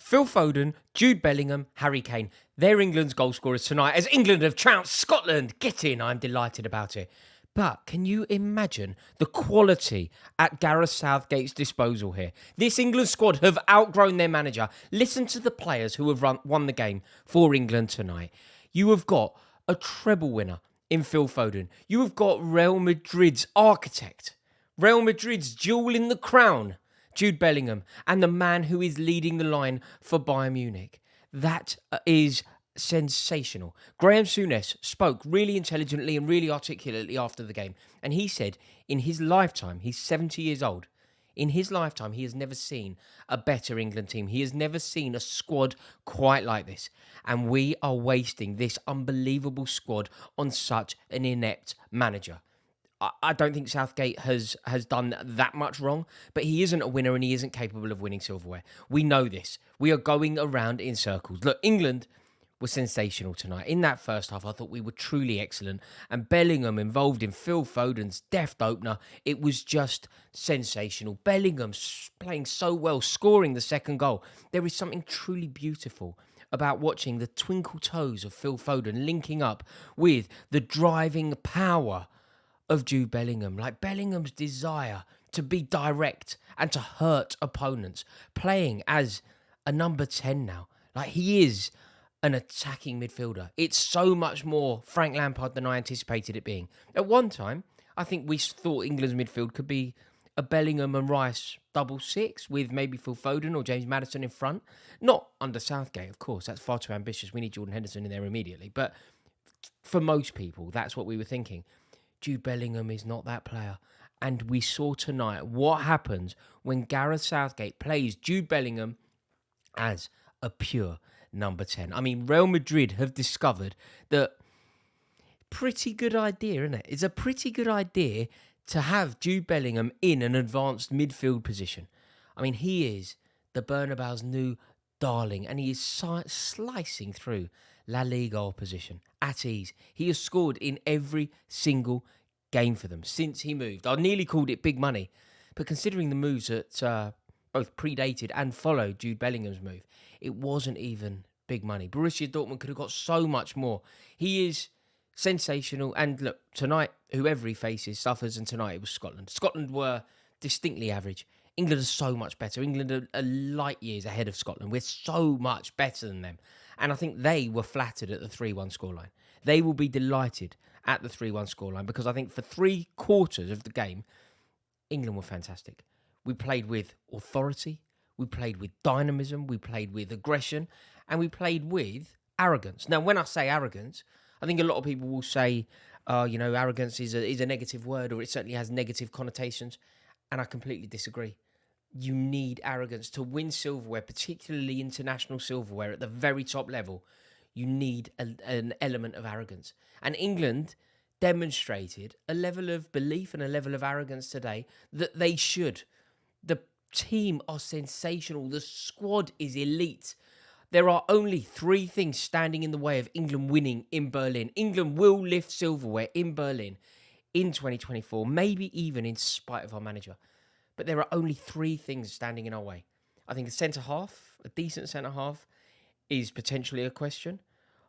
Phil Foden, Jude Bellingham, Harry Kane. They're England's goal scorers tonight as England have trounced Scotland. Get in, I'm delighted about it. But can you imagine the quality at Gareth Southgate's disposal here? This England squad have outgrown their manager. Listen to the players who have won the game for England tonight. You have got a treble winner in Phil Foden. You have got Real Madrid's architect, Real Madrid's jewel in the crown, Jude Bellingham, and the man who is leading the line for Bayern Munich. That is sensational. Graham Souness spoke really intelligently and really articulately after the game. And he said in his lifetime, he's 70 years old, in his lifetime, he has never seen a better England team. He has never seen a squad quite like this. And we are wasting this unbelievable squad on such an inept manager. I don't think Southgate has done that much wrong, but he isn't a winner and he isn't capable of winning silverware. We know this. We are going around in circles. Look, England was sensational tonight. In that first half, I thought we were truly excellent. And Bellingham involved in Phil Foden's deft opener, it was just sensational. Bellingham playing so well, scoring the second goal. There is something truly beautiful about watching the twinkle toes of Phil Foden linking up with the driving power of Jude Bellingham. Like Bellingham's desire to be direct and to hurt opponents, playing as a number 10 now. Like he is an attacking midfielder. It's so much more Frank Lampard than I anticipated it being. At one time, I think we thought England's midfield could be a Bellingham and Rice double six with maybe Phil Foden or James Maddison in front. Not under Southgate, of course. That's far too ambitious. We need Jordan Henderson in there immediately. But for most people, that's what we were thinking. Jude Bellingham is not that player. And we saw tonight what happens when Gareth Southgate plays Jude Bellingham as a pure number 10. I mean, Real Madrid have discovered that pretty good idea, isn't it? It's a pretty good idea to have Jude Bellingham in an advanced midfield position. I mean, he is the Bernabeu's new darling, and he is slicing through La Liga opposition at ease. He has scored in every single game for them since he moved. I nearly called it big money, but considering the moves that both predated and followed Jude Bellingham's move, it wasn't even big money. Borussia Dortmund could have got so much more. He is sensational. And look, tonight, whoever he faces suffers, and tonight it was Scotland. Scotland were distinctly average. England is so much better. England are light years ahead of Scotland. We're so much better than them. And I think they were flattered at the 3-1 scoreline. They will be delighted at the 3-1 scoreline because I think for 3/4 of the game, England were fantastic. We played with authority, we played with dynamism, we played with aggression, and we played with arrogance. Now, when I say arrogance, I think a lot of people will say, arrogance is a negative word, or it certainly has negative connotations, and I completely disagree. You need arrogance to win silverware, particularly international silverware at the very top level. You need an element of arrogance. And England demonstrated a level of belief and a level of arrogance today that they should. The team are sensational. The squad is elite. There are only 3 things standing in the way of England winning in Berlin. England will lift silverware in Berlin in 2024, maybe even in spite of our manager. But there are only 3 things standing in our way. I think a centre-half, a decent centre-half, is potentially a question.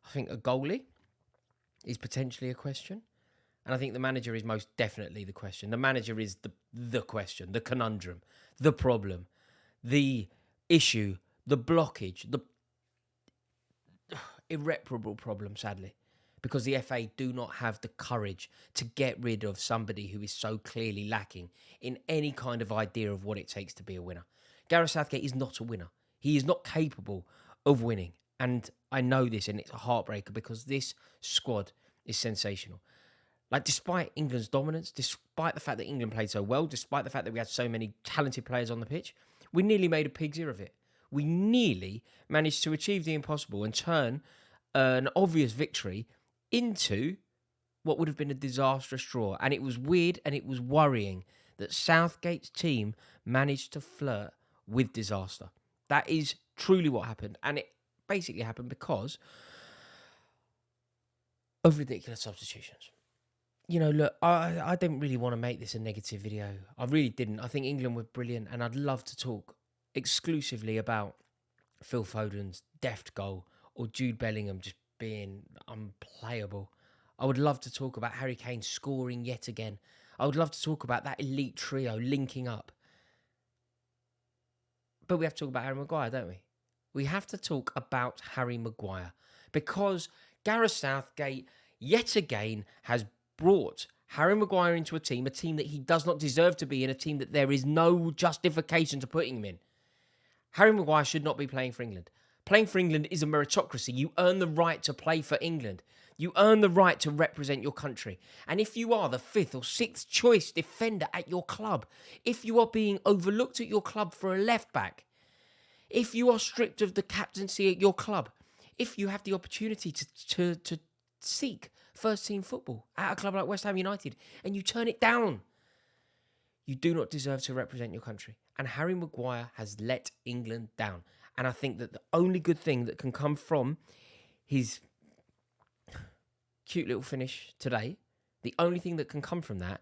I think a goalie is potentially a question. And I think the manager is most definitely the question. The manager is the question, the conundrum, the problem, the issue, the blockage, the irreparable problem, sadly. Because the FA do not have the courage to get rid of somebody who is so clearly lacking in any kind of idea of what it takes to be a winner. Gareth Southgate is not a winner. He is not capable of winning. And I know this, and it's a heartbreaker because this squad is sensational. Like, despite England's dominance, despite the fact that England played so well, despite the fact that we had so many talented players on the pitch, we nearly made a pig's ear of it. We nearly managed to achieve the impossible and turn an obvious victory into what would have been a disastrous draw. And it was weird and it was worrying that Southgate's team managed to flirt with disaster. That is truly what happened. And it basically happened because of ridiculous substitutions. You know, look, I didn't really want to make this a negative video. I really didn't. I think England were brilliant, and I'd love to talk exclusively about Phil Foden's deft goal or Jude Bellingham just being unplayable. I would love to talk about Harry Kane scoring yet again. I would love to talk about that elite trio linking up. But we have to talk about Harry Maguire, don't we? We have to talk about Harry Maguire because Gareth Southgate yet again has brought Harry Maguire into a team that he does not deserve to be in, a team that there is no justification to putting him in. Harry Maguire should not be playing for England. Playing for England is a meritocracy. You earn the right to play for England. You earn the right to represent your country. And if you are the 5th or 6th choice defender at your club, if you are being overlooked at your club for a left back, if you are stripped of the captaincy at your club, if you have the opportunity to seek first team football at a club like West Ham United and you turn it down, you do not deserve to represent your country. And Harry Maguire has let England down. And I think that the only good thing that can come from his cute little finish today, the only thing that can come from that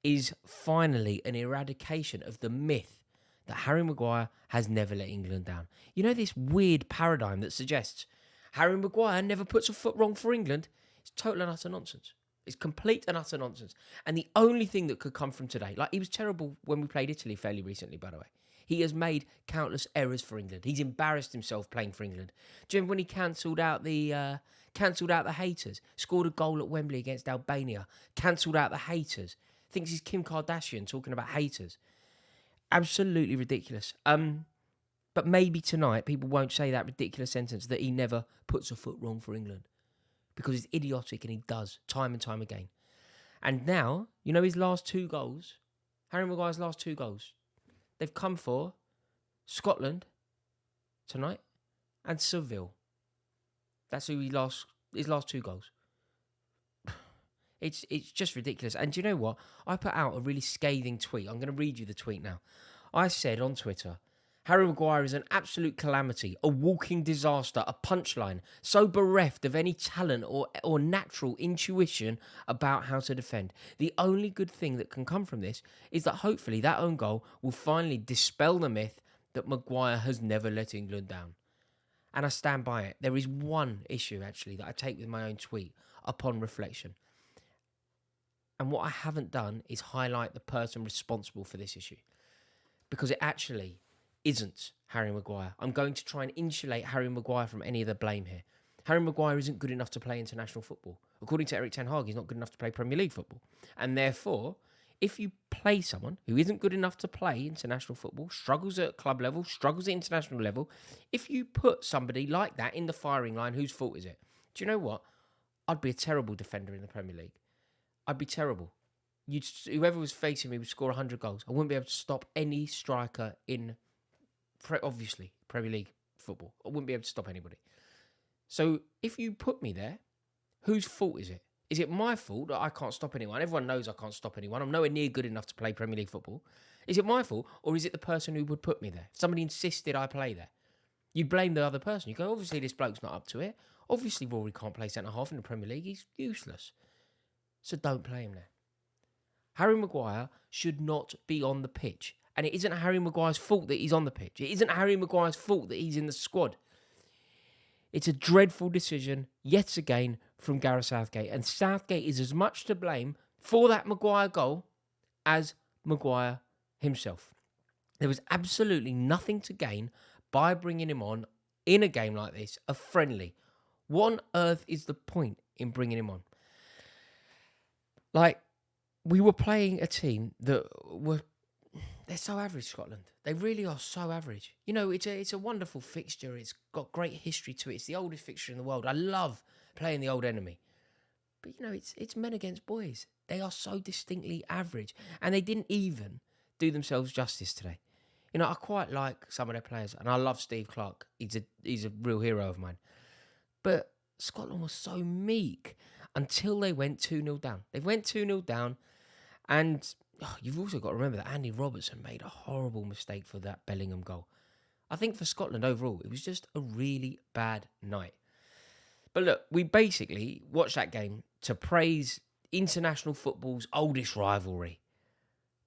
is finally an eradication of the myth that Harry Maguire has never let England down. You know, this weird paradigm that suggests Harry Maguire never puts a foot wrong for England? It's total and utter nonsense. It's complete and utter nonsense. And the only thing that could come from today, like he was terrible when we played Italy fairly recently, by the way. He has made countless errors for England. He's embarrassed himself playing for England. Do you remember when he cancelled out the haters? Scored a goal at Wembley against Albania. Cancelled out the haters. Thinks he's Kim Kardashian talking about haters. Absolutely ridiculous. But maybe tonight people won't say that ridiculous sentence that he never puts a foot wrong for England. Because he's idiotic and he does, time and time again. And now, you know his last 2 goals? Harry Maguire's last 2 goals. They've come for Scotland tonight and Seville. That's who his last 2 goals. It's just ridiculous. And do you know what? I put out a really scathing tweet. I'm going to read you the tweet now. I said on Twitter, Harry Maguire is an absolute calamity, a walking disaster, a punchline, so bereft of any talent or natural intuition about how to defend. The only good thing that can come from this is that hopefully that own goal will finally dispel the myth that Maguire has never let England down. And I stand by it. There is one issue, actually, that I take with my own tweet upon reflection. And what I haven't done is highlight the person responsible for this issue. Because it actually isn't Harry Maguire. I'm going to try and insulate Harry Maguire from any of the blame here. Harry Maguire isn't good enough to play international football. According to Eric Ten Hag, he's not good enough to play Premier League football. And therefore, if you play someone who isn't good enough to play international football, struggles at club level, struggles at international level, if you put somebody like that in the firing line, whose fault is it? Do you know what? I'd be a terrible defender in the Premier League. I'd be terrible. Whoever was facing me would score 100 goals. I wouldn't be able to stop any striker in obviously Premier League football. I wouldn't be able to stop anybody. So if you put me there, whose fault is it? Is it my fault that I can't stop anyone? Everyone knows I can't stop anyone. I'm nowhere near good enough to play Premier League football. Is it my fault, or is it the person who would put me there? Somebody insisted I play there. You blame the other person. You go, obviously this bloke's not up to it. Obviously Rory can't play centre-half in the Premier League. He's useless. So don't play him there. Harry Maguire should not be on the pitch. And it isn't Harry Maguire's fault that he's on the pitch. It isn't Harry Maguire's fault that he's in the squad. It's a dreadful decision, yet again, from Gareth Southgate. And Southgate is as much to blame for that Maguire goal as Maguire himself. There was absolutely nothing to gain by bringing him on in a game like this, a friendly. What on earth is the point in bringing him on? Like, we were playing a team that they're so average, Scotland. They really are so average. You know, it's a wonderful fixture. It's got great history to it. It's the oldest fixture in the world. I love playing the old enemy. But, you know, it's men against boys. They are so distinctly average. And they didn't even do themselves justice today. You know, I quite like some of their players. And I love Steve Clarke. He's a real hero of mine. But Scotland was so meek until they went 2-0 down. They went 2-0 down. And you've also got to remember that Andy Robertson made a horrible mistake for that Bellingham goal. I think for Scotland overall, it was just a really bad night. But look, we basically watched that game to praise international football's oldest rivalry.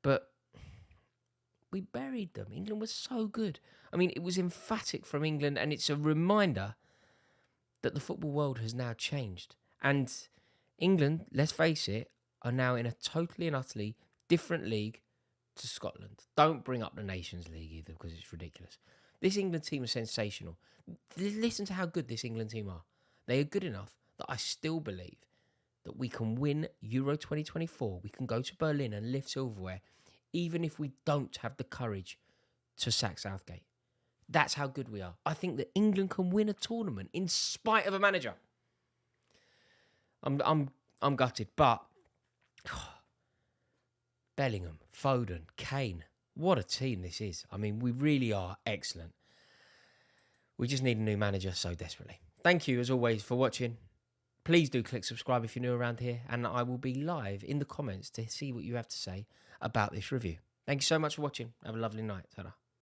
But We buried them. England was so good. I mean, it was emphatic from England, and it's a reminder that the football world has now changed. And England, let's face it, are now in a totally and utterly different league to Scotland. Don't bring up the Nations League either, because it's ridiculous. This England team is sensational. Listen to how good this England team are. They are good enough that I still believe that we can win Euro 2024. We can go to Berlin and lift silverware, even if we don't have the courage to sack Southgate. That's how good we are. I think that England can win a tournament in spite of a manager. I'm gutted, but Bellingham, Foden, Kane, what a team this is. I mean, we really are excellent. We just need a new manager so desperately. Thank you, as always, for watching. Please do click subscribe if you're new around here, and I will be live in the comments to see what you have to say about this review. Thank you so much for watching. Have a lovely night. Ta-ra.